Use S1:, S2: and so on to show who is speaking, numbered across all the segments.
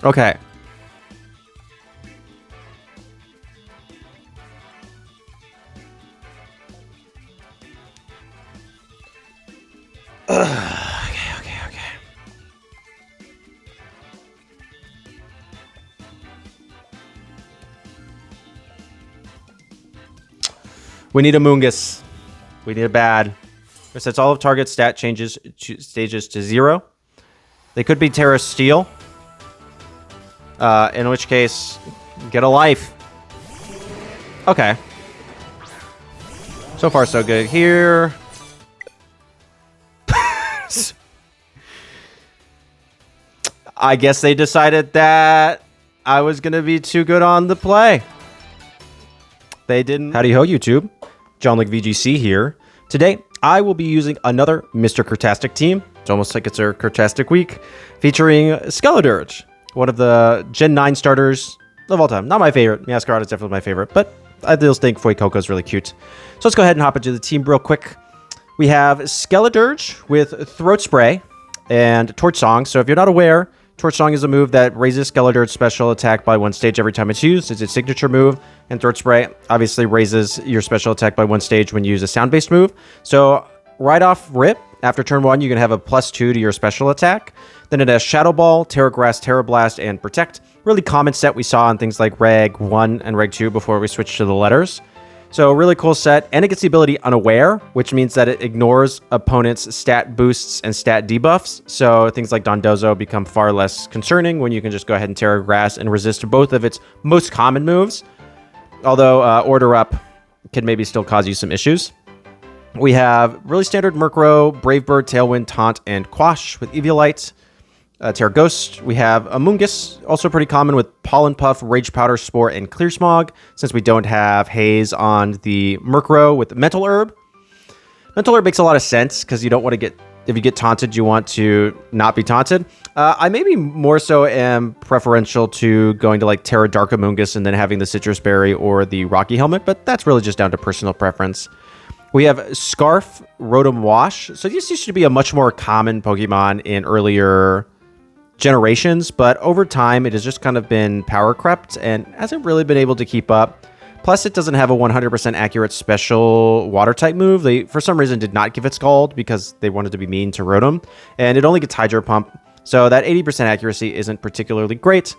S1: Okay. Okay. We need Amoongus. We need a bad. It sets all of target stat changes stages to 0. They could be Terra Steel. In which case, get a life. Okay. So far, so good. Here. I guess they decided that I was going to be too good on the play. They didn't. Howdy ho, YouTube. Jon-Luke VGC here. Today, I will be using another Mr. Crtastic team. It's almost like it's a Crtastic week. Featuring Skeledirge, one of the Gen 9 starters of all time. Not my favorite. Masquerade is definitely my favorite, but I still think Fuecoco is really cute. So let's go ahead and hop into the team real quick. We have Skeledirge with Throat Spray and Torch Song. So if you're not aware, Torch Song is a move that raises Skeledirge's special attack by 1 stage every time it's used. It's its signature move, and Throat Spray obviously raises your special attack by 1 stage when you use a sound-based move. So right off rip, after turn 1, you can have a +2 to your special attack. Then it has Shadow Ball, Terra Grass, Terra Blast, and Protect. Really common set we saw on things like Reg 1 and Reg 2 before we switched to the letters. So really cool set, and it gets the ability Unaware, which means that it ignores opponents' stat boosts and stat debuffs. So things like Dondozo become far less concerning when you can just go ahead and Terra Grass and resist both of its most common moves. Although Order Up can maybe still cause you some issues. We have really standard Murkrow, Brave Bird, Tailwind, Taunt, and Quash with Eviolite. Terra Ghost. We have Amoongus, also pretty common with Pollen Puff, Rage Powder, Spore, and Clear Smog, since we don't have Haze on the Murkrow with Mental Herb. Mental Herb makes a lot of sense, because you don't want to get, if you get taunted, you want to not be taunted. I maybe more so am preferential to going to like Terra Dark Amoongus and then having the Citrus Berry or the Rocky Helmet, but that's really just down to personal preference. We have Scarf, Rotom Wash. So this used to be a much more common Pokemon in earlier generations, but over time it has just kind of been power crept and hasn't really been able to keep up. Plus, it doesn't have a 100% accurate special water type move. They, for some reason, did not give it Scald because they wanted to be mean to Rotom, and it only gets Hydro Pump, so that 80% accuracy isn't particularly great.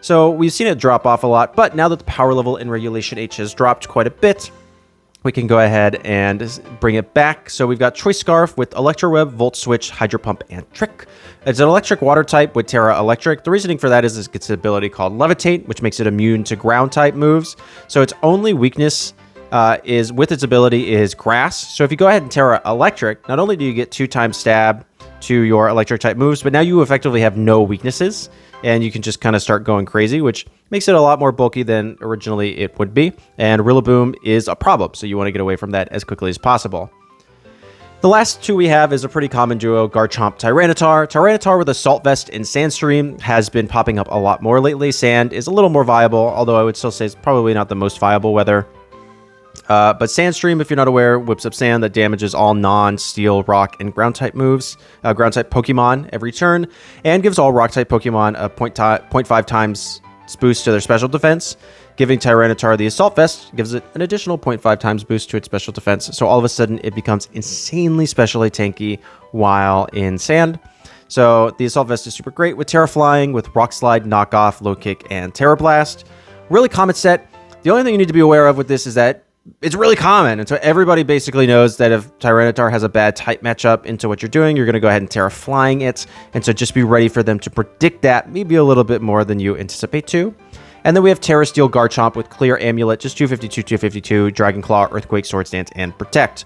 S1: So we've seen it drop off a lot, but now that the power level in Regulation H has dropped quite a bit, we can go ahead and bring it back. So we've got Choice Scarf with Electroweb, Volt Switch, Hydro Pump, and Trick. It's an electric water type with Terra Electric. The reasoning for that is it gets an ability called Levitate, which makes it immune to ground type moves. So its only weakness is with its ability is Grass. So if you go ahead and Terra Electric, not only do you get 2x stab to your electric type moves, but now you effectively have no weaknesses, and you can just kind of start going crazy, which makes it a lot more bulky than originally it would be. And Rillaboom is a problem, so you want to get away from that as quickly as possible. The last two we have is a pretty common duo, Garchomp, Tyranitar. Tyranitar with Assault Vest and Sandstream has been popping up a lot more lately. Sand is a little more viable, although I would still say it's probably not the most viable weather. But Sandstream, if you're not aware, whips up sand that damages all non-steel, rock, and ground-type moves, ground-type Pokemon every turn, and gives all rock-type Pokemon a 0.5 times boost to their special defense. Giving Tyranitar the Assault Vest gives it an additional 0.5 times boost to its special defense, so all of a sudden it becomes insanely specially tanky while in sand. So the Assault Vest is super great with Terra Flying, with Rock Slide, Knockoff, Low Kick, and Terra Blast. Really common set. The only thing you need to be aware of with this is that it's really common, and so everybody basically knows that if Tyranitar has a bad type matchup into what you're doing, you're going to go ahead and Terra Flying it, and so just be ready for them to predict that maybe a little bit more than you anticipate to. And then we have Terra Steel Garchomp with Clear Amulet, just 252, Dragon Claw, Earthquake, Swords Dance, and Protect.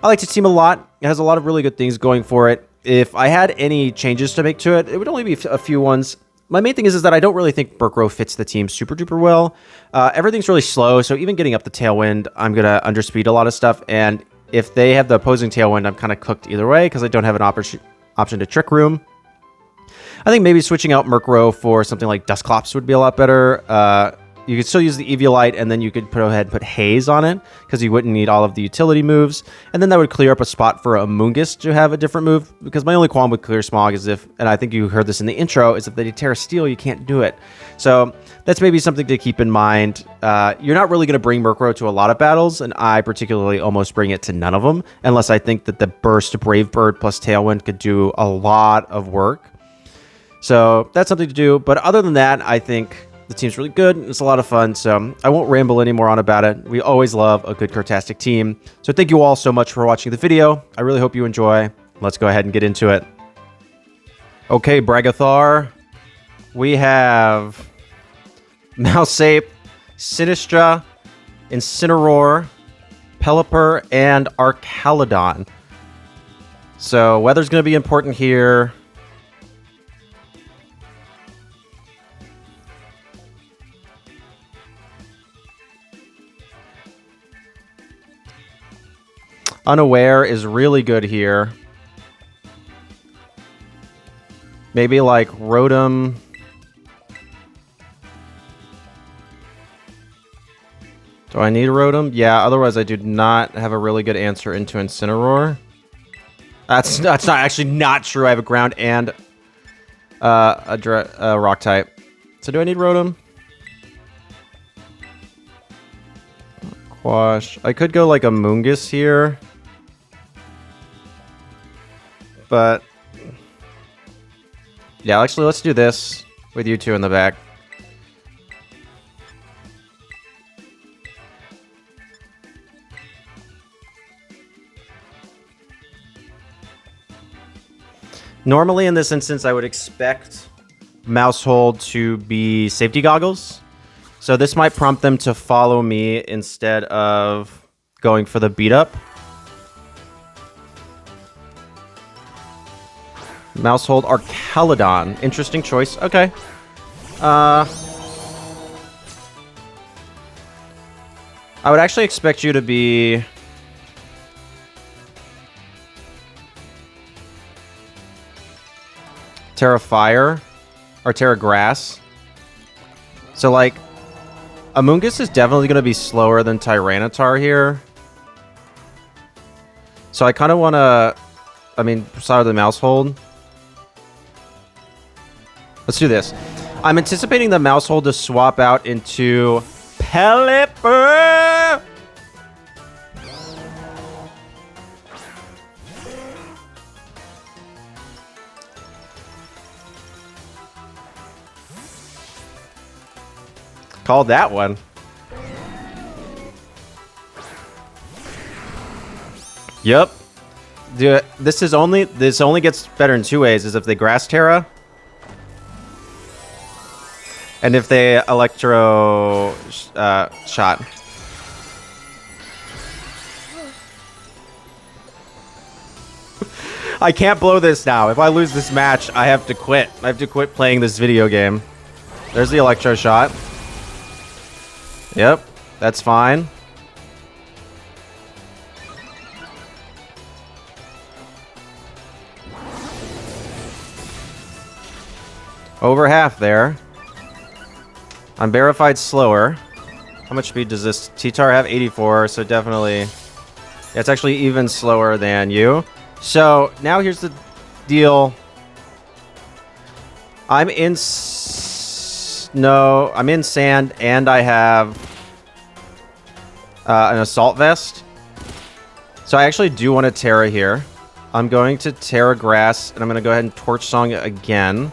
S1: I like this team a lot. It has a lot of really good things going for it. If I had any changes to make to it, it would only be a few ones. My main thing is that I don't really think Murkrow fits the team super duper well. Everything's really slow, so even getting up the Tailwind, I'm going to underspeed a lot of stuff. And if they have the opposing Tailwind, I'm kind of cooked either way because I don't have an option to Trick Room. I think maybe switching out Murkrow for something like Dusclops would be a lot better. you could still use the Eviolite, and then you could go ahead and put Haze on it, because you wouldn't need all of the utility moves. And then that would clear up a spot for Amoongus to have a different move, because my only qualm with Clear Smog is if, and I think you heard this in the intro, is if they Terra Steel, you can't do it. So that's maybe something to keep in mind. You're not really going to bring Murkrow to a lot of battles, and I particularly almost bring it to none of them, unless I think that the burst Brave Bird plus Tailwind could do a lot of work. So that's something to do. But other than that, I think the team's really good. It's a lot of fun, so I won't ramble anymore on about it. We always love a good Cartastic team. So thank you all so much for watching the video. I really hope you enjoy. Let's go ahead and get into it. Okay, Bragathar. We have Mouseape, Sinistra, Incineroar, Pelipper, and Archaludon. So weather's going to be important here. Unaware is really good here. Maybe like Rotom. Do I need Rotom? Yeah, otherwise I do not have a really good answer into Incineroar. That's not actually not true. I have a ground and a rock type. So do I need Rotom? Quash. I could go like Amoongus here. But yeah, actually, let's do this with you two in the back. Normally, in this instance, I would expect Mousehold to be safety goggles. So this might prompt them to follow me instead of going for the beat up. Mousehold Archaludon. Interesting choice. Okay. I would actually expect you to be... Terra Fire. Or Terra Grass. So, like... Amoongus is definitely going to be slower than Tyranitar here. So I kind of want to... I mean, sorry, the Mousehold. Let's do this. I'm anticipating the Mousehold to swap out into Pelipper. Called that one. Yep. Dude, this only gets better in two ways: is if they Grass Terra, and if they Electro Shot. I can't blow this now. If I lose this match, I have to quit. I have to quit playing this video game. There's the Electro Shot. Yep, that's fine. Over half there. I'm verified slower. How much speed does this T-Tar have? 84, so definitely... Yeah, it's actually even slower than you. So, now here's the deal. I'm in... No, I'm in Sand, and I have an Assault Vest. So I actually do want to Terra here. I'm going to Terra Grass, and I'm going to go ahead and Torch Song again.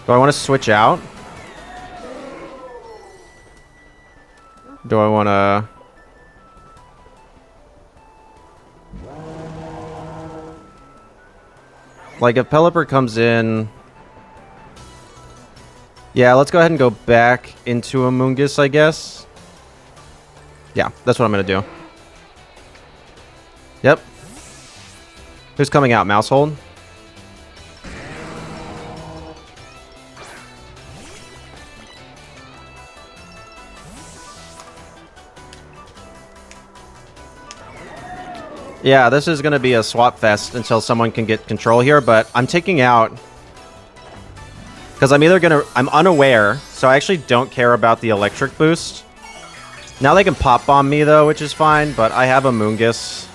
S1: Do I want to switch out? Do I want to... Like, if Pelipper comes in... Yeah, let's go ahead and go back into Amoongus, I guess. Yeah, that's what I'm going to do. Yep. Who's coming out? Mousehold? Yeah, this is going to be a swap fest until someone can get control here, but I'm taking out... Because I'm unaware, so I actually don't care about the electric boost. Now they can pop bomb me though, which is fine, but I have Amoongus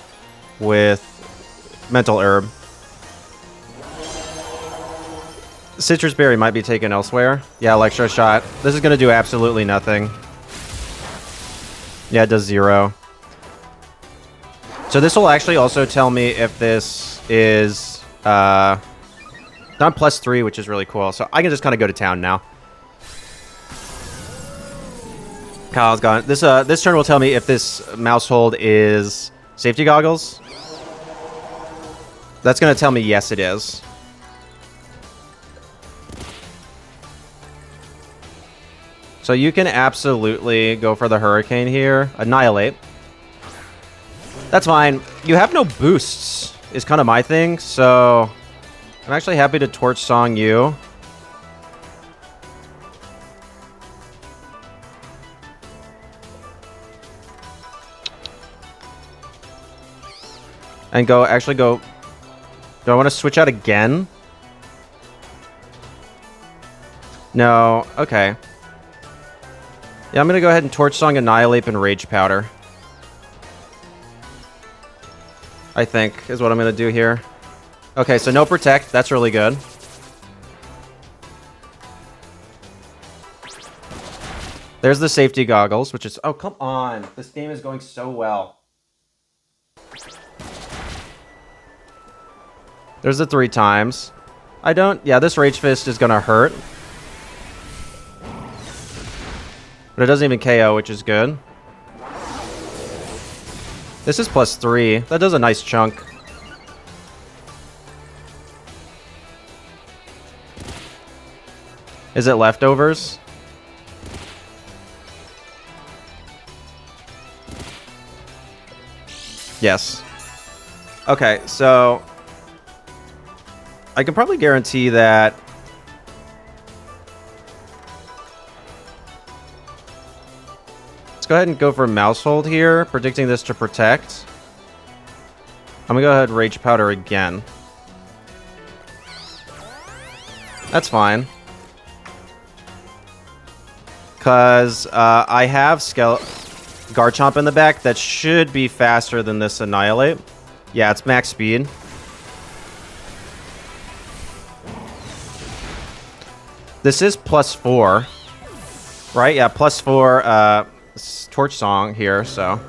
S1: with Mental Herb. Citrus Berry might be taken elsewhere. Yeah, Electro Shot. This is going to do absolutely nothing. Yeah, it does 0. So this will actually also tell me if this is not +3, which is really cool. So I can just kind of go to town now. Kyle's gone. This turn will tell me if this mouse hold is safety goggles. That's going to tell me yes, it is. So you can absolutely go for the Hurricane here. Annihilate. That's fine. You have no boosts, is kind of my thing. So I'm actually happy to Torch Song you. And actually go... Do I want to switch out again? No. Okay. Yeah, I'm going to go ahead and Torch Song, Annihilate, and Rage Powder. I think, is what I'm going to do here. Okay, so no Protect. That's really good. There's the safety goggles, which is... Oh, come on. This game is going so well. There's the 3 times. I don't... Yeah, this Rage Fist is going to hurt. But it doesn't even KO, which is good. This is +3. That does a nice chunk. Is it leftovers? Yes. Okay, so... I can probably guarantee that... Let's go ahead and go for Mouse Hold here, predicting this to Protect. I'm gonna go ahead and Rage Powder again. That's fine. Because I have Garchomp in the back that should be faster than this Annihilate. Yeah, it's max speed. This is +4. Right? Yeah, +4 Torch Song here, so.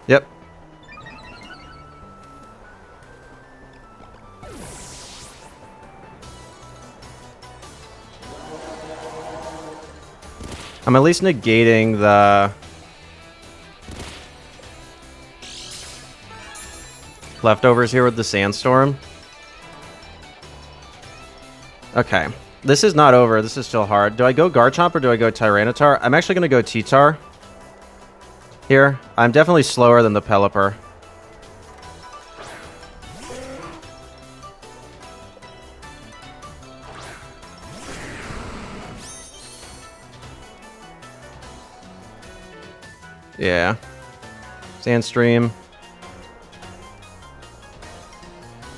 S1: Yep. I'm at least negating the leftovers here with the Sandstorm. Okay. This is not over. This is still hard. Do I go Garchomp or do I go Tyranitar? I'm actually going to go T-Tar here. I'm definitely slower than the Pelipper. Yeah. Sandstream.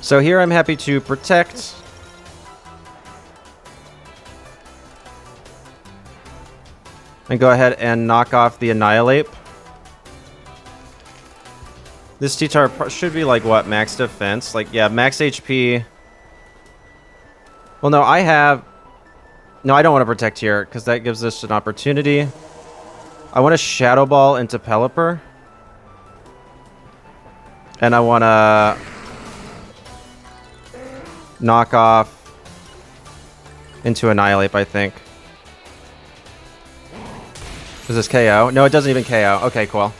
S1: So here I'm happy to Protect. And go ahead and knock off the Annihilate. This T-Tar should be like, what, max defense? Like, yeah, max HP. Well, no, I have... No, I don't want to Protect here, because that gives us an opportunity. I want to Shadow Ball into Pelipper. And I want to... knock off into Annihilate, I think. Does this KO? No, it doesn't even KO. Okay, cool.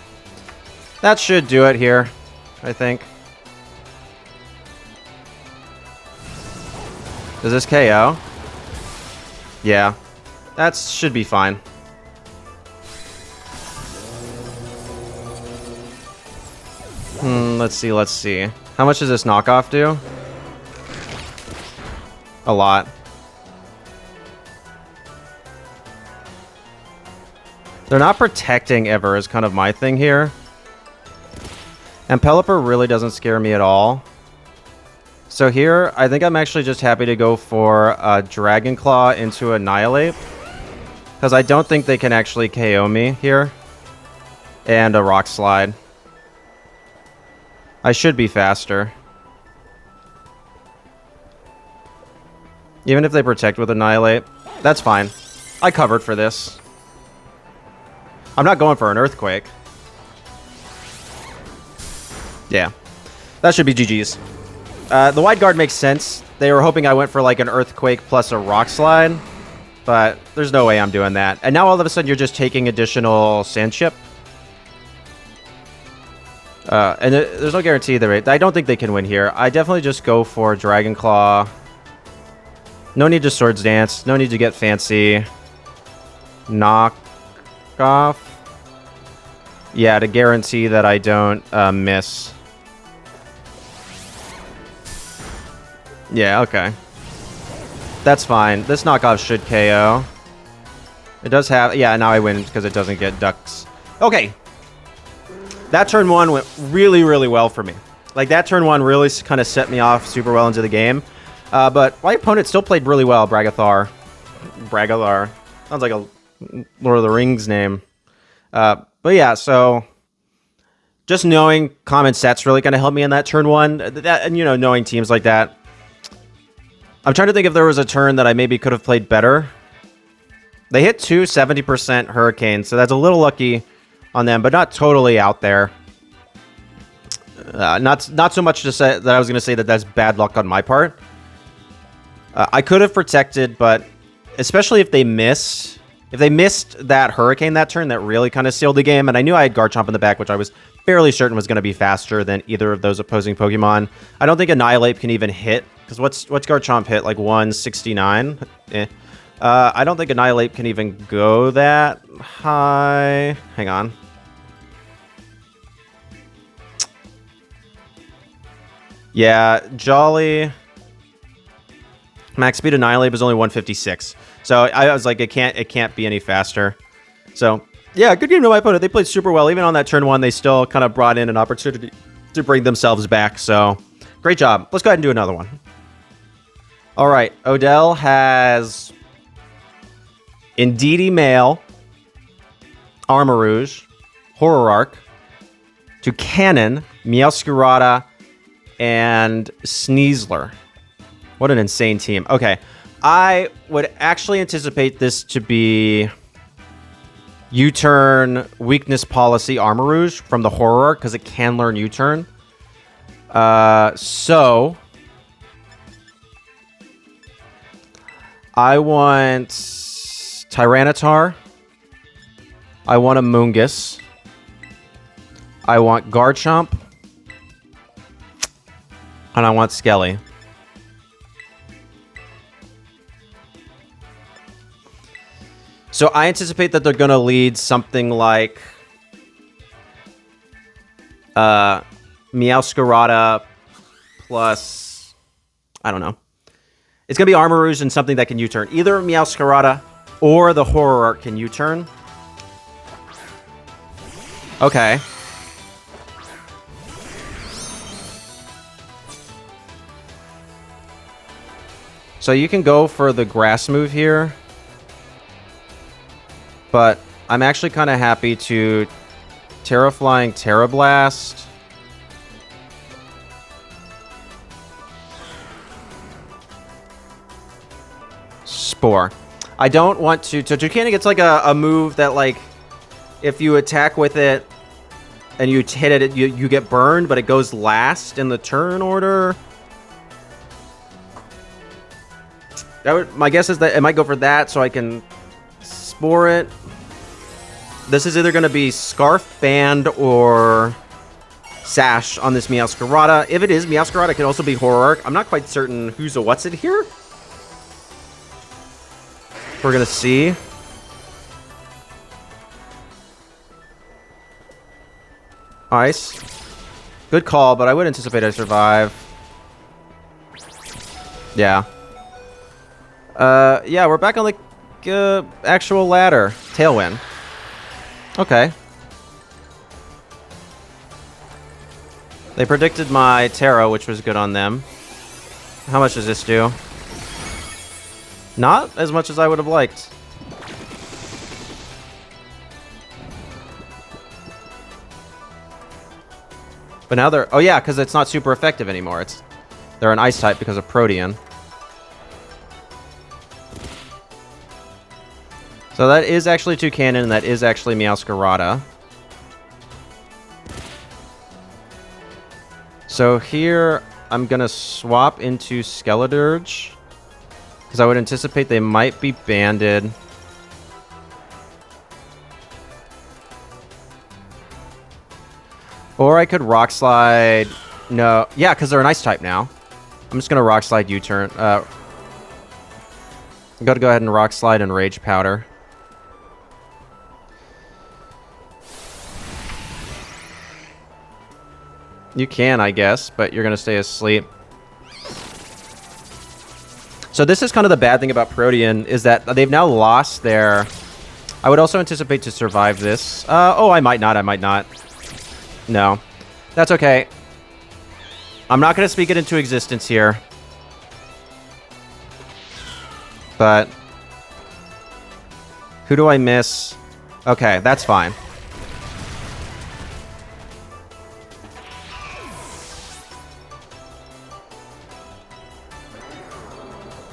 S1: That should do it here, I think. Does this KO? Yeah. That should be fine. Let's see. How much does this knockoff do? A lot. They're not protecting ever is kind of my thing here. And Pelipper really doesn't scare me at all. So here, I think I'm actually just happy to go for a Dragon Claw into Annihilate. Because I don't think they can actually KO me here. And a Rock Slide. I should be faster. Even if they protect with Annihilate, that's fine. I covered for this. I'm not going for an Earthquake. Yeah. That should be GG's. The Wide Guard makes sense. They were hoping I went for like an Earthquake plus a Rock Slide. But there's no way I'm doing that. And now all of a sudden you're just taking additional Sand Chip. And there's no guarantee that I don't think they can win here. I definitely just go for Dragon Claw. No need to Swords Dance. No need to get fancy. Knock off. Yeah, to guarantee that I don't miss. Yeah, okay. That's fine. This knockoff should KO. It does have... Yeah, now I win because it doesn't get ducks. Okay. That turn one went really, really well for me. Like, that turn one really kind of set me off super well into the game. But my opponent still played really well, Bragathar. Bragathar. Sounds like a Lord of the Rings name. But yeah, so... Just knowing common sets really kind of helped me in that turn one. And, you know, knowing teams like that. I'm trying to think if there was a turn that I maybe could have played better. They hit 70% Hurricane, so that's a little lucky on them, but not totally out there. Not so much to say that I was going to say that that's bad luck on my part. I could have protected, but especially if they missed. If they missed that Hurricane that turn, that really kind of sealed the game. And I knew I had Garchomp in the back, which I was fairly certain was going to be faster than either of those opposing Pokemon. I don't think Annihilate can even hit. Because what's Garchomp hit? Like 169? Eh. I don't think Annihilate can even go that high. Hang on. Yeah, Jolly. Max speed Annihilate was only 156. So I was like, it can't be any faster. So yeah, good game to my opponent. They played super well. Even on that turn one, they still kind of brought in an opportunity to bring themselves back. So great job. Let's go ahead and do another one. All right, Odell has Indeedee Male, Armarouge, Horror Arc, Toucannon, Meowscarada, and Sneasler. What an insane team. Okay, I would actually anticipate this to be U-turn weakness policy Armarouge from the Horror Arc because it can learn U-turn. So I want Tyranitar. I want Amoongus. I want Garchomp. And I want Skelly. So I anticipate that they're going to lead something like Meowscarada plus, I don't know. It's going to be Armarouge and something that can U-turn. Either Meowscarada or the Horror Arc can U-turn. Okay. So you can go for the grass move here. But I'm actually kind of happy to Terraflying Terrablast. Spore. I don't want to... So Toucannon gets like a move that like if you attack with it and you hit it, you get burned, but it goes last in the turn order. My guess is that it might go for that so I can Spore it. This is either going to be Scarf, Band, or Sash on this Meowscarada. If it is Meowscarada, it can also be Horror Arc. I'm not quite certain who's a what's it here. We're going to see. Ice. Good call, but I would anticipate I survive. Yeah. Yeah, we're back on the actual ladder. Tailwind. Okay. They predicted my Terra, which was good on them. How much does this do? Not as much as I would have liked. But now they're... Oh yeah, because it's not super effective anymore. They're an ice type because of Protean. So that is actually Toucannon, and that is actually Meowscarada. So here, I'm going to swap into Skeledirge. Because I would anticipate they might be banded. Or I could Rock Slide. No. Yeah, because they're an Ice type now. I'm just going to Rock Slide U-turn. I'm going to go ahead and Rock Slide and Rage Powder. You can, I guess, but you're going to stay asleep. So this is kind of the bad thing about Protean, is that they've now lost their... I would also anticipate to survive this. Oh, I might not, I might not. No. That's okay. I'm not going to speak it into existence here. But... who do I miss? Okay, that's fine.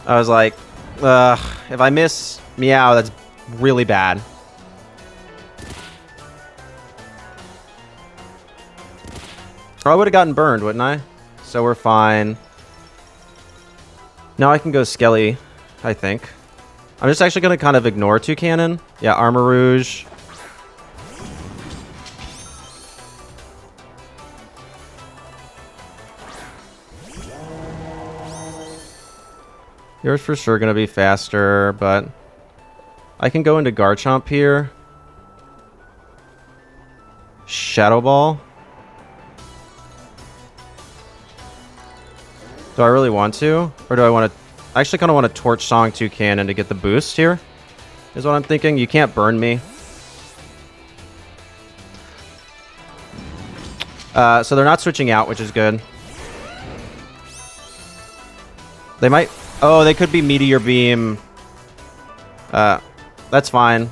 S1: I was like, if I miss Meow, that's really bad. Or I would have gotten burned, wouldn't I? So we're fine. Now I can go Skelly, I think. I'm just actually going to kind of ignore Toucannon. Yeah, Armor Rouge. Yours for sure going to be faster, but I can go into Garchomp here. Shadow Ball. Do I really want to? Or do I want to... I actually kind of want to Torch Song Toucannon to get the boost here. Is what I'm thinking. You can't burn me. So they're not switching out, which is good. They might... Oh, they could be Meteor Beam. That's fine.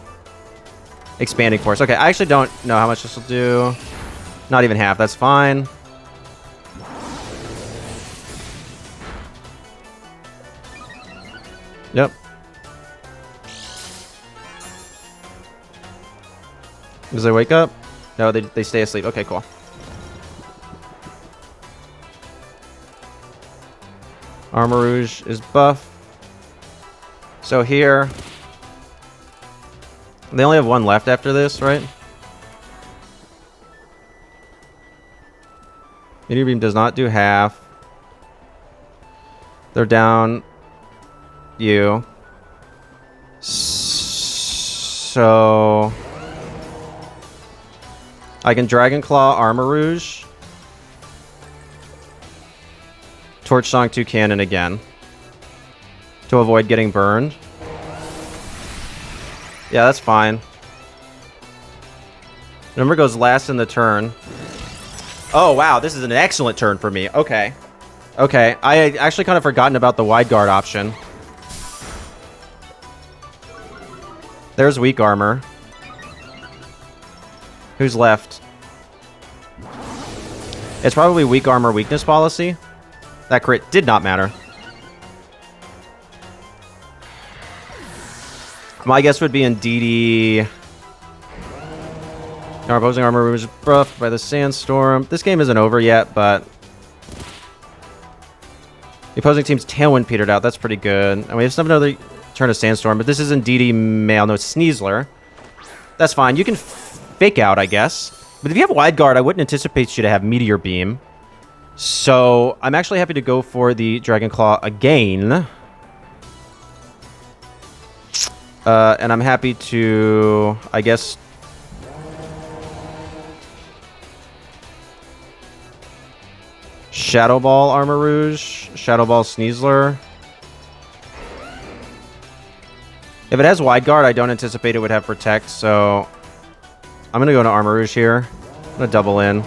S1: Expanding Force. Okay, I actually don't know how much this will do. Not even half. That's fine. Yep. Does they wake up? No, they stay asleep. Okay, cool. Armor Rouge is buff. So here... they only have one left after this, right? Meteor Beam does not do half. They're down... you. So... I can Dragon Claw Armor Rouge. Torch Song Toucannon again. To avoid getting burned. Yeah, that's fine. Number goes last in the turn. Oh, wow. This is an excellent turn for me. Okay. Okay. I had actually kind of forgotten about the Wide Guard option. There's Weak Armor. Who's left? It's probably Weak Armor Weakness Policy. That crit did not matter. My guess would be in DD. Our opposing armor was buffed by the Sandstorm. This game isn't over yet, but... the opposing team's Tailwind petered out. That's pretty good. And we have another turn of Sandstorm, but this isn't DD Male. No, it's Sneasler. That's fine. You can fake out, I guess. But if you have Wide Guard, I wouldn't anticipate you to have Meteor Beam. So, I'm actually happy to go for the Dragon Claw again. And I'm happy to, I guess... Shadow Ball Armor Rouge. Shadow Ball Sneasler. If it has Wide Guard, I don't anticipate it would have Protect, so... I'm going to go to Armor Rouge here. I'm going to double in.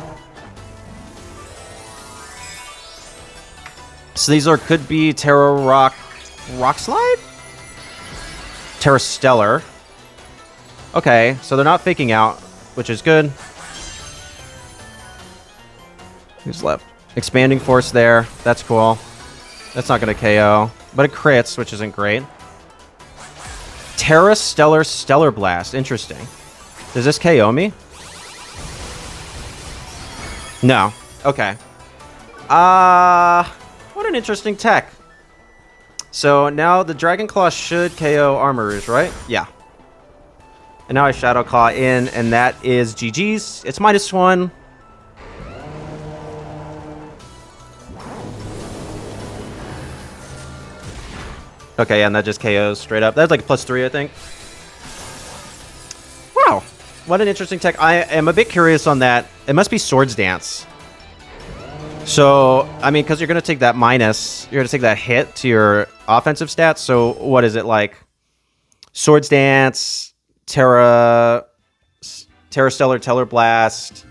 S1: Sneasler could be Terra Rock Slide? Terra Stellar. Okay, so they're not faking out, which is good. Who's left? Expanding Force there. That's cool. That's not going to KO. But it crits, which isn't great. Terra Stellar Stellar Blast. Interesting. Does this KO me? No. Okay. What an interesting tech. So now the Dragon Claw should KO Armor Rouge, right? Yeah. And now I Shadow Claw in, and that is GG's. It's -1. Okay, and that just KOs straight up. That's like +3, I think. Wow. What an interesting tech. I am a bit curious on that. It must be Swords Dance. So, I mean, because you're going to take that minus, you're going to take that hit to your offensive stats. So, what is it like? Swords Dance, Terra Stellar, Stellar Blast,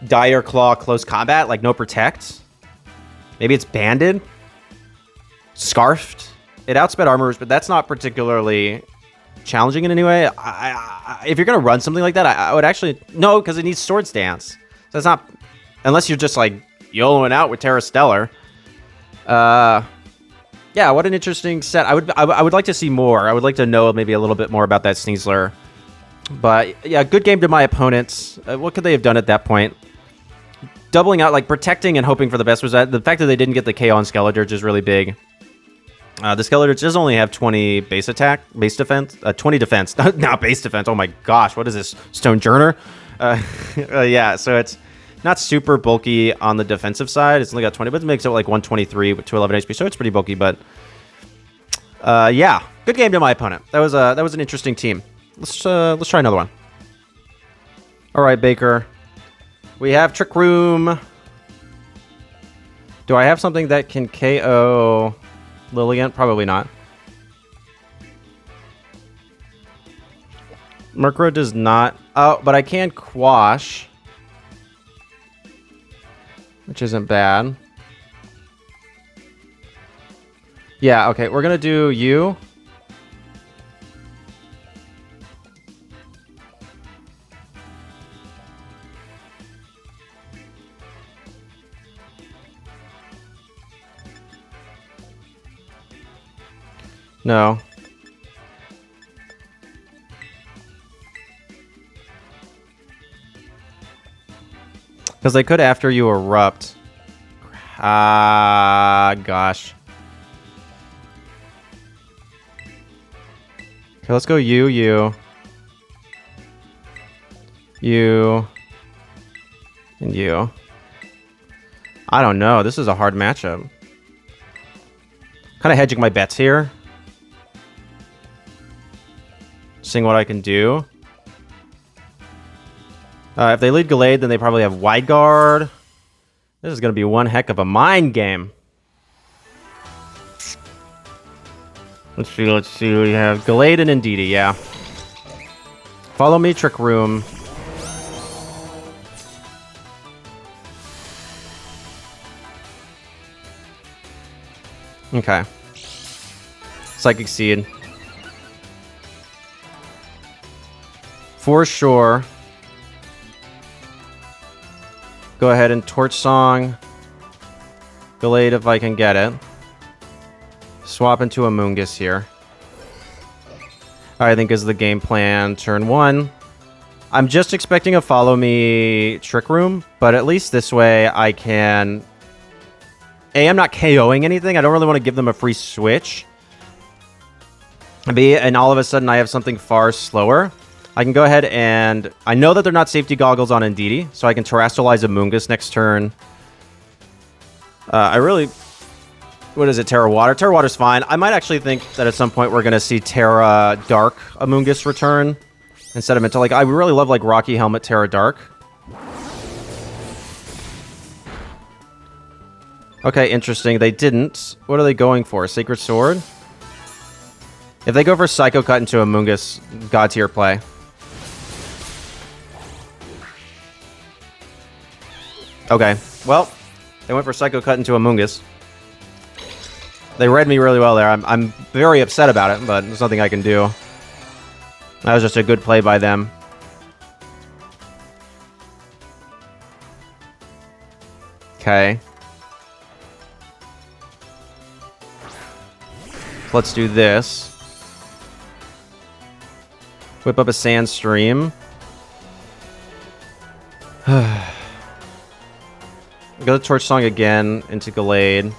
S1: Dire Claw, Close Combat, like no Protect. Maybe it's Banded, Scarfed. It outsped Armor Rouge, but that's not particularly challenging in any way. If you're going to run something like that, I would actually... No, because it needs Swords Dance. So it's not... Unless you're just like YOLOing out with Terra Stellar. Yeah, what an interesting set. I would like to see more. I would like to know maybe a little bit more about that Sneasler. But yeah, good game to my opponents. What could they have done at that point? Doubling out, like protecting and hoping for the best. Was that the fact that they didn't get the KO on Skeledirge is really big. The Skeledirge does only have 20 base defense, 20 defense, not base defense. Oh my gosh, what is this, Stone Journer? Yeah, so it's not super bulky on the defensive side. It's only got 20, but it makes it like 123 with 211 HP, so it's pretty bulky. But yeah, good game to my opponent. That was an interesting team. Let's try another one. All right, Baker. We have Trick Room. Do I have something that can KO Lilligant? Probably not. Murkrow does not. Oh, but I can Quash, which isn't bad. Yeah, okay. We're going to do you. No. Because they could after you erupt. Gosh. Okay, let's go you. You. And you. I don't know. This is a hard matchup. Kind of hedging my bets here. Seeing what I can do. If they lead Gallade, then they probably have Wide Guard. This is going to be one heck of a mind game. Let's see. We have Gallade and Indeedee, yeah. Follow me, Trick Room. Okay. Psychic Seed. For sure. Go ahead and Torch Song. Gallade if I can get it. Swap into Amoongus here. I think is the game plan. Turn 1. I'm just expecting a Follow Me Trick Room, but at least this way I can... I'm not KOing anything. I don't really want to give them a free switch. B, and all of a sudden I have something far slower. I can go ahead and... I know that they're not Safety Goggles on Indeedee, so I can Terrastallize Amoongus next turn. I really... What is it? Terra Water? Terra Water's fine. I might actually think that at some point we're going to see Terra Dark Amoongus return instead of Mental. Like, I really love, like, Rocky Helmet Terra Dark. Okay, interesting. They didn't. What are they going for? Sacred Sword? If they go for Psycho Cut into Amoongus, God tier play. Okay, well, they went for Psycho Cut into Amoongus. They read me really well there. I'm very upset about it, but there's nothing I can do. That was just a good play by them. Okay. Let's do this. Whip up a Sand Stream. Go to Torch Song again into Gallade.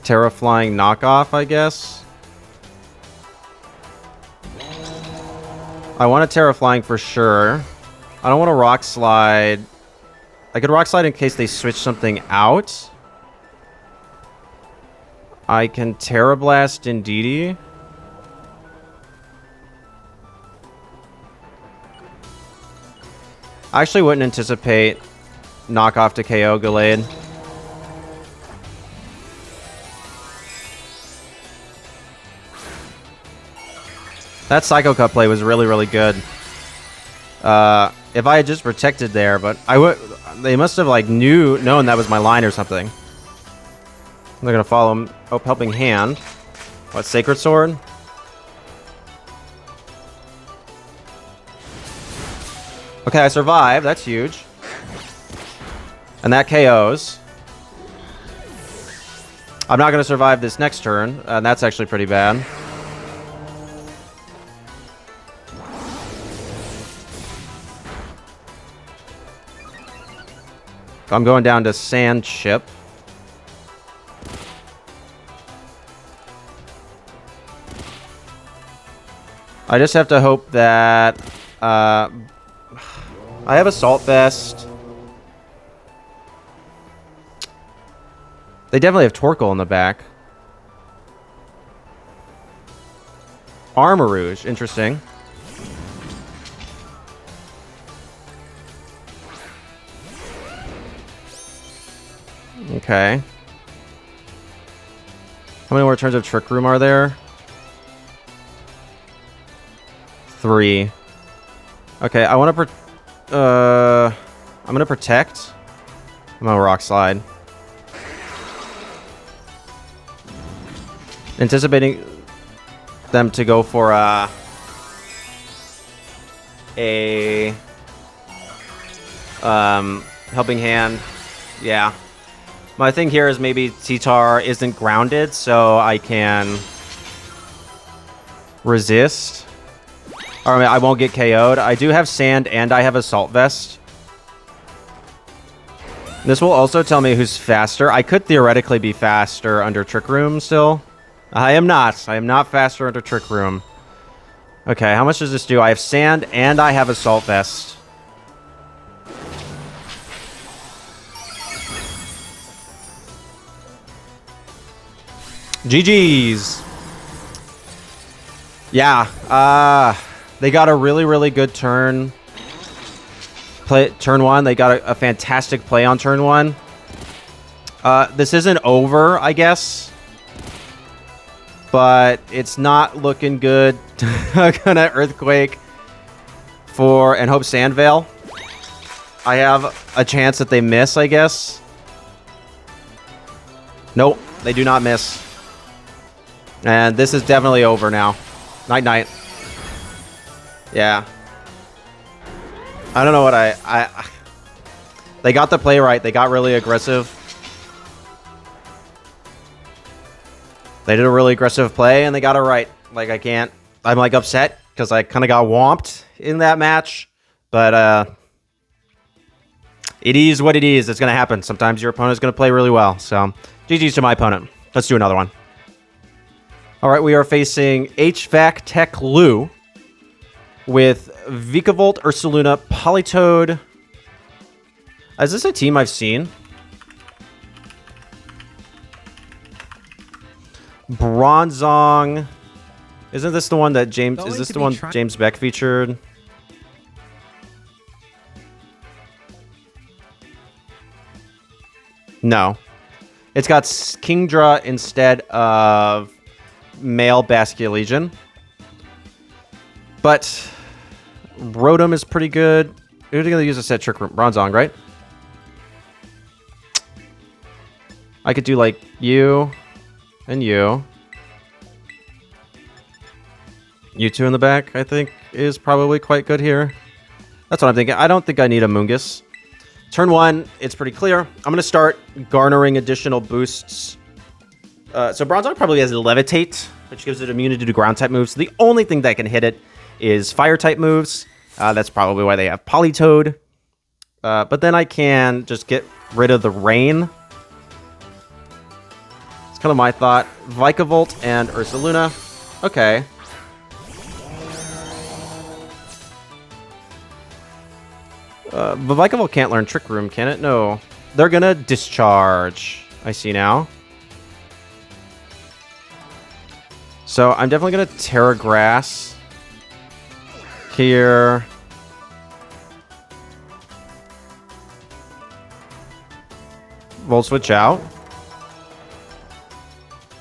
S1: Terraflying knockoff, I guess. I want a Terraflying for sure. I don't want to Rock Slide. I could Rock Slide in case they switch something out. I can Terra Blast Indeedee. I actually wouldn't anticipate knockoff to KO Gallade. That Psycho Cut play was really, really good. If I had just protected there, but they must have like known that was my line or something. They're gonna follow him. Oh, Helping Hand. What, Sacred Sword? Okay, I survived. That's huge. And that KOs. I'm not gonna survive this next turn, and that's actually pretty bad. I'm going down to Sand Chip. I just have to hope that I have Assault Vest. They definitely have Torkoal in the back. Armarouge, interesting. Okay. How many more turns of Trick Room are there? 3. Okay, I want to I'm gonna protect. I'm gonna Rock Slide. Anticipating them to go for a Helping Hand. Yeah. My thing here is maybe T-Tar isn't grounded, so I can resist. Or I won't get KO'd. I do have Sand and I have Assault Vest. This will also tell me who's faster. I could theoretically be faster under Trick Room still. I am not. I am not faster under Trick Room. Okay, how much does this do? I have Sand and I have Assault Vest. GG's. Yeah, they got a really, really good turn. Turn 1. They got a fantastic play on turn 1. This isn't over, I guess. But it's not looking good. I'm gonna Earthquake and hope Sandveil. I have a chance that they miss, I guess. Nope, they do not miss. And this is definitely over now. Night-night. Yeah. I don't know what they got the play right. They got really aggressive. They did a really aggressive play, and they got it right. Like, I'm, like, upset, because I kind of got whomped in that match. But, it is what it is. It's going to happen. Sometimes your opponent's going to play really well. So, GG's to my opponent. Let's do another one. All right, we are facing HVAC Tech Lou with Vikavolt, Ursaluna, Politoed. Is this a team I've seen? Bronzong. Isn't this the one that James... Is this the one James Beck featured? No. It's got Kingdra instead of male Basculegion. But Rotom is pretty good. Who's going to use a set Trick Room? Bronzong, right? I could do like you and you. You two in the back, I think, is probably quite good here. That's what I'm thinking. I don't think I need a Amoongus. Turn 1, it's pretty clear. I'm going to start garnering additional boosts. So Bronzong probably has a Levitate, which gives it immunity to ground type moves. The only thing that can hit it is fire type moves. That's probably why they have Politoed. But then I can just get rid of the rain. It's kind of my thought. Vikavolt and Ursaluna. Okay. But Vikavolt can't learn Trick Room, can it? No. They're gonna Discharge. I see now. So I'm definitely gonna Terra Grass here. Volt Switch out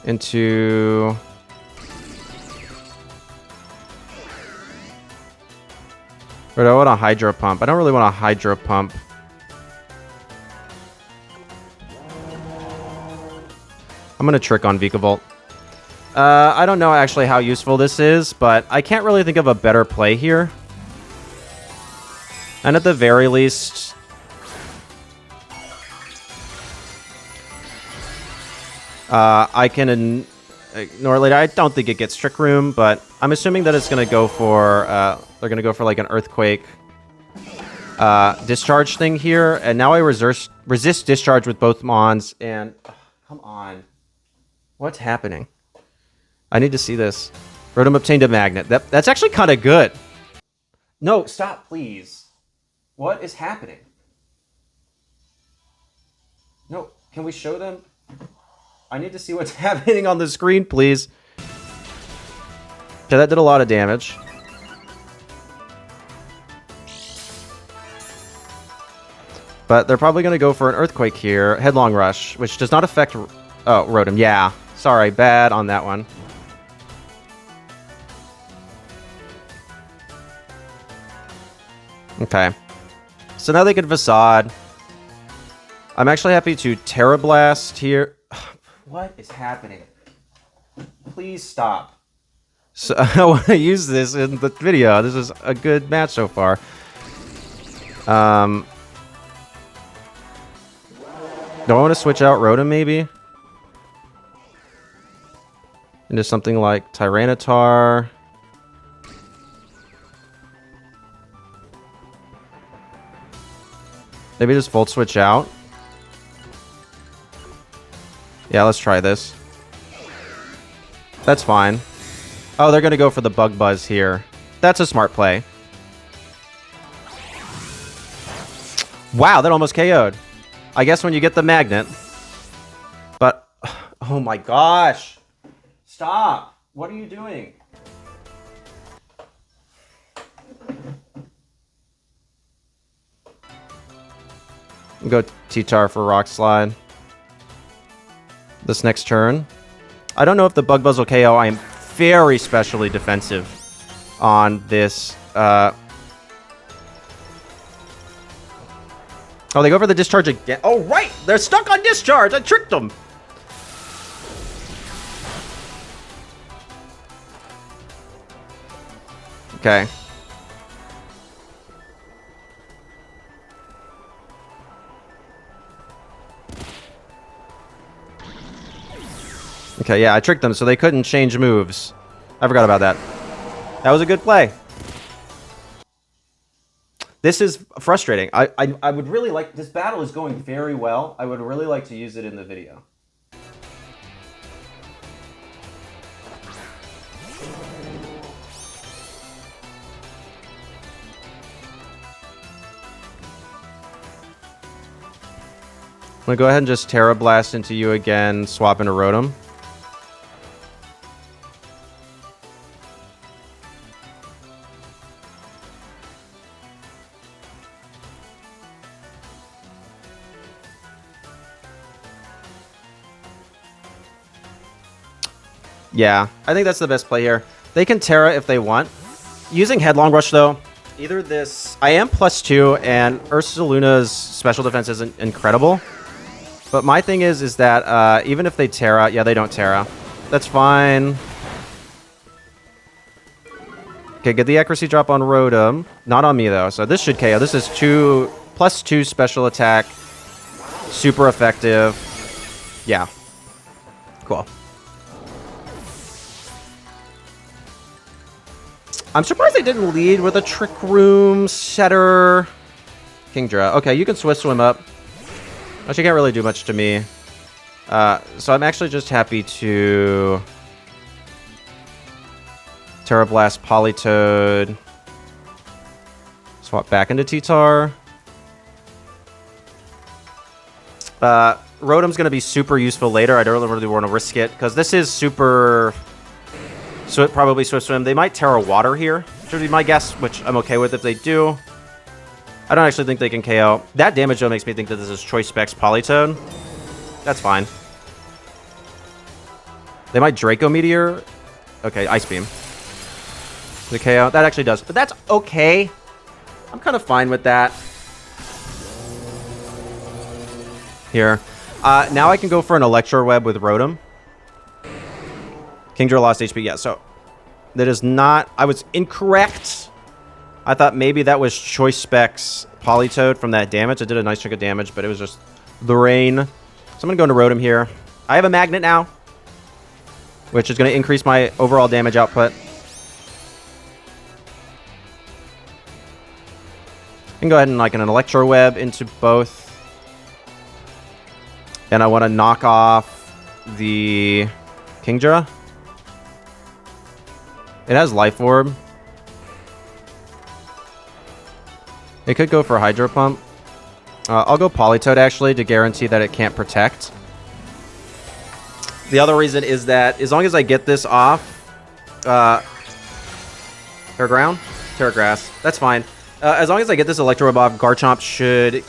S1: into or do I want a Hydro Pump? I don't really want a Hydro Pump. I'm gonna Trick on Vikavolt. I don't know actually how useful this is, but I can't really think of a better play here. And at the very least, I can ignore later. I don't think it gets Trick Room, but I'm assuming that it's going to go for, they're going to go for like an Earthquake Discharge thing here. And now I resist Discharge with both Mons, and come on. What's happening? I need to see this. Rotom obtained a Magnet. That's actually kind of good. No, stop, please. What is happening? No, can we show them? I need to see what's happening on the screen, please. Okay, that did a lot of damage. But they're probably going to go for an Earthquake here. Headlong Rush, which does not affect... Oh, Rotom. Yeah. Sorry, bad on that one. Okay. So now they can Facade. I'm actually happy to Terra Blast here. What is happening? Please stop. So I want to use this in the video. This is a good match so far. Do I want to switch out Rotom maybe? Into something like Tyranitar. Maybe just Volt Switch out. Yeah, let's try this. That's fine. Oh, they're going to go for the Bug Buzz here. That's a smart play. Wow, that almost KO'd. I guess when you get the Magnet. But, oh my gosh. Stop. What are you doing? Go T-Tar for Rock Slide. This next turn. I don't know if the Bug Buzz will KO. I am very specially defensive on this. Oh, they go for the Discharge again. Oh, right! They're stuck on Discharge! I tricked them! Okay. Okay, yeah, I tricked them so they couldn't change moves. I forgot about that. That was a good play. This is frustrating. I would really like... This battle is going very well. I would really like to use it in the video. I'm going to go ahead and just Terra Blast into you again, swap into Rotom. Yeah, I think that's the best play here. They can Terra if they want. Using Headlong Rush, though, Either this... I am +2, and Ursaluna's special defense isn't incredible. But my thing is that even if they Terra... Yeah, they don't Terra. That's fine. Okay, get the accuracy drop on Rotom. Not on me, though. So this should KO. This is +2 special attack. Super effective. Yeah. Cool. I'm surprised they didn't lead with a Trick Room, Setter, Kingdra. Okay, you can Swift Swim up. Actually, can't really do much to me. So I'm actually just happy to... Terra Blast, Politoed. Swap back into T-Tar. Rotom's going to be super useful later. I don't really want to risk it, because this is super... probably Swift Swim. They might Terra Water here, should be my guess, which I'm okay with if they do. I don't actually think they can KO. That damage, though, makes me think that this is Choice Specs Politoed. That's fine. They might Draco Meteor. Okay, Ice Beam. The KO. That actually does. But that's okay. I'm kind of fine with that. Here. Now I can go for an Electroweb with Rotom. Kingdra lost HP. Yeah, so that is not... I was incorrect. I thought maybe that was Choice Specs Politoed from that damage. It did a nice chunk of damage, but it was just the rain. So I'm going to go into Rotom here. I have a Magnet now, which is going to increase my overall damage output. I can go ahead and like an Electroweb into both. And I want to knock off the Kingdra. It has Life Orb. It could go for Hydro Pump. I'll go Politoed, actually, to guarantee that it can't protect. The other reason is that as long as I get this off... Terra Ground? Terra Grass. That's fine. As long as I get this Electroweb off, Garchomp should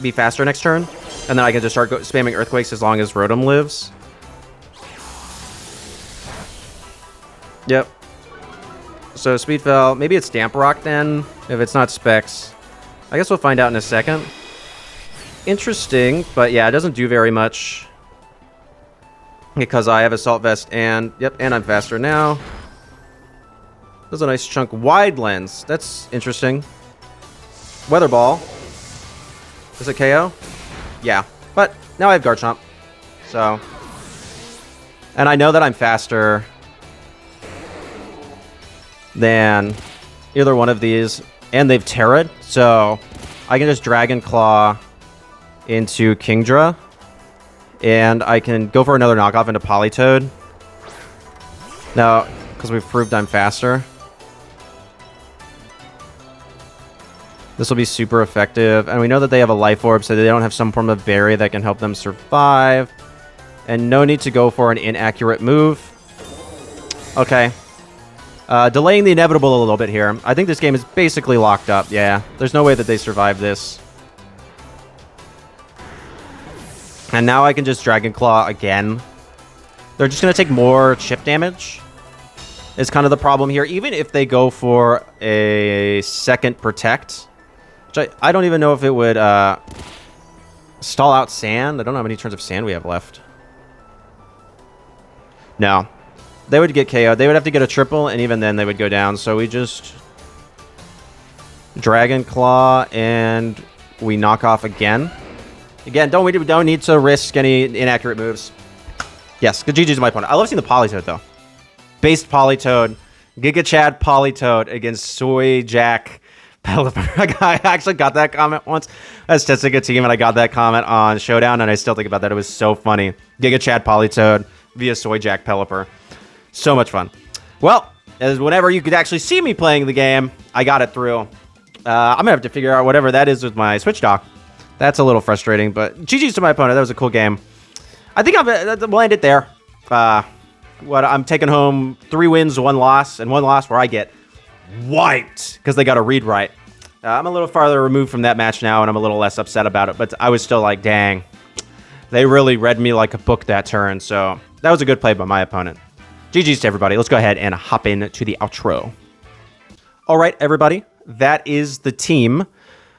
S1: be faster next turn. And then I can just start spamming Earthquakes as long as Rotom lives. Yep. So Speed Fell. Maybe it's Damp Rock then, if it's not Specs. I guess we'll find out in a second. Interesting, but yeah, it doesn't do very much. Because I have Assault Vest and... Yep, and I'm faster now. There's a nice chunk. Wide Lens. That's interesting. Weather Ball. Is it KO? Yeah. But now I have Garchomp. So... And I know that I'm faster than either one of these. And they've Terra'd. So I can just Dragon Claw into Kingdra. And I can go for another knockoff into Politoed. Now, because we've proved I'm faster. This will be super effective. And we know that they have a Life Orb, so they don't have some form of berry that can help them survive. And no need to go for an inaccurate move. Okay. Delaying the inevitable a little bit here. I think this game is basically locked up. Yeah, there's no way that they survive this. And now I can just Dragon Claw again. They're just going to take more chip damage. Is kind of the problem here. Even if they go for a second Protect. Which I don't even know if it would stall out Sand. I don't know how many turns of Sand we have left. No. They would get KO'd. They would have to get a triple, and even then they would go down. So we just Dragon Claw, and we knock off again. Again, we don't need to risk any inaccurate moves. Yes, good GG's my opponent. I love seeing the Politoed, though. Based Politoed. Giga Chad Politoed against Soy Jack Pelipper. I actually got that comment once. I was testing a team, and I got that comment on Showdown, and I still think about that. It was so funny. Giga Chad Politoed via Soy Jack Pelipper. So much fun. Well, as whenever you could actually see me playing the game, I got it through. I'm going to have to figure out whatever that is with my Switch dock. That's a little frustrating, but GG's to my opponent. That was a cool game. I think we'll end it there. I'm taking home 3 wins, 1 loss, and 1 loss where I get wiped because they got a read right. I'm a little farther removed from that match now, and I'm a little less upset about it, but I was still like, dang. They really read me like a book that turn, so that was a good play by my opponent. GG's to everybody. Let's go ahead and hop into the outro. All right, everybody. that is the team.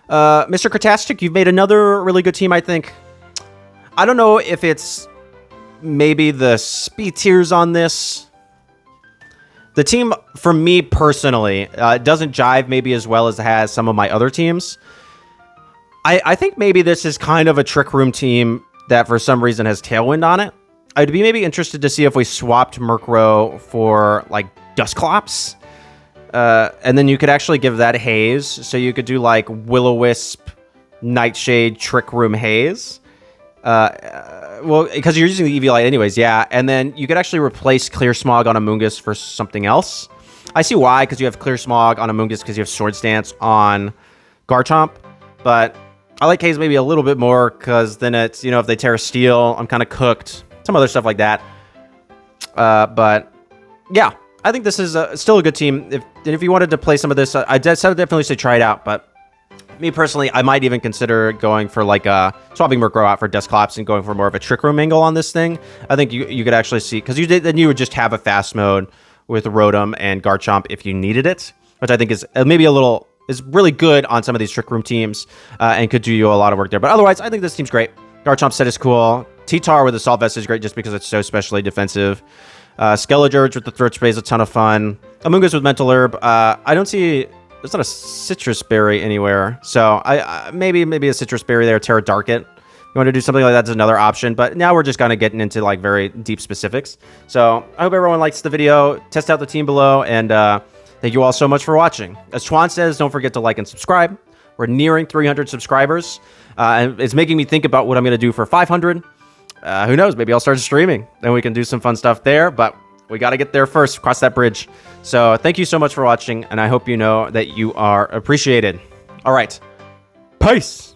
S1: Mr. Kratastic, you've made another really good team, I think. I don't know if it's maybe the speed tiers on this. The team, for me personally, doesn't jive maybe as well as it has some of my other teams. I think maybe this is kind of a Trick Room team that for some reason has Tailwind on it. I'd be maybe interested to see if we swapped Murkrow for, like, Dusclops. And then you could actually give that Haze. So you could do, like, Will-O-Wisp, Nightshade, Trick Room Haze. Well, because you're using the EV Light anyways, yeah. And then you could actually replace Clear Smog on Amoongus for something else. I see why, because you have Clear Smog on Amoongus because you have Swords Dance on Garchomp. But I like Haze maybe a little bit more because then it's, you know, if they Terra Steel, I'm kind of cooked. Some other stuff like that. But yeah, I think this is still a good team. If you wanted to play some of this, I definitely say try it out. But me personally, I might even consider going for like swapping Murkrow out for Dusclops and going for more of a Trick Room angle on this thing. I think you could actually see, because then you would just have a fast mode with Rotom and Garchomp if you needed it, which I think is maybe is really good on some of these Trick Room teams and could do you a lot of work there. But otherwise, I think this team's great. Garchomp set is cool. T-Tar with Assault Vest is great just because it's so specially defensive. Skeledirge with the Throat Spray is a ton of fun. Amoongus with Mental Herb. I don't see... There's not a Citrus Berry anywhere. So maybe a Citrus Berry there. Terra Dark It. You want to do something like that, that's another option. But now we're just kind of getting into like very deep specifics. So I hope everyone likes the video. Test out the team below. And thank you all so much for watching. As Twan says, don't forget to like and subscribe. We're nearing 300 subscribers. And it's making me think about what I'm going to do for 500. Who knows? Maybe I'll start streaming. Then we can do some fun stuff there. But we got to get there first, cross that bridge. So thank you so much for watching. And I hope you know that you are appreciated. All right. Peace.